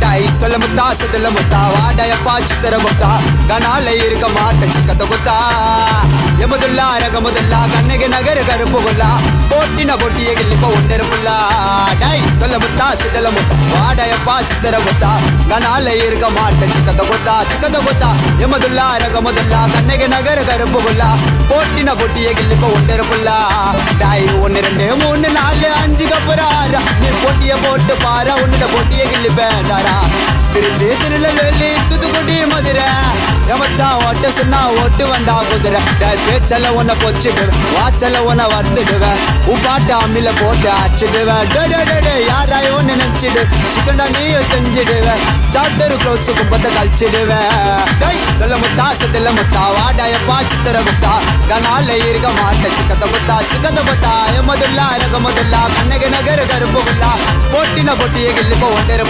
டாய் சொல்ல முத்தா சுதல முத்தா வாடயப்பா சித்திர முத்தா கனால இருக்க மாட்ட சிக்கத்த குத்தா எமதுல்லா ரகமுதுல்லா கண்ணகி நகர கருப்பு கொல்லா போட்டின பொட்டிய கிள்ளிப்ப ஒன்றரை புல்லா டாய் சொல்ல முத்தா சுதல முத்தா வாடயப்பா சித்திர முத்தா கனால இருக்க மாட்ட சிக்கத்த குத்தா எமதுல்லா ரகமுதுல்லா கண்ணகி நகர கருப்பு கொல்லா போட்டின பொட்டிய கிள்ளிப்ப ஒன்றரை புல்லா டாய் 1 2 3 4 5 கப்புறாரா நீ போட்டிய போட்டு பாரா உன்னிட போட்டிய கிள்ளி பேண்டாரா திருச்சி திருநெல்வேலி தூத்துக்குடி மதுரை எமச்சா ஓட்ட சொன்னா ஓட்டு வந்தா குதிரை பேச்சல உன்னை பொச்சிடுவேன் வாச்சல உன்னை வந்துடுவேன் உப்பாட்டு அம்மில போட்டு அச்சிடுவேன் யாராய் ஒன்னு நினைச்சிடு சிக்கண்டா நீயும் செஞ்சிடுவேன் சாப்டரு க்ளோஸ் கும்பத்தை கழிச்சிடுவேன் கை சொல்ல முத்தா சுத்தல முத்தா வாடாயப்பா சித்திர முத்தா கனால இருக்க மாட்ட சிக்கத்த குத்தா எமதுல்லா ரகமுதுல்லா கண்ணகி நகர கருப்பு புல்லா போட்டின பொட்டிய கிள்ளிப்ப ஒன்றரை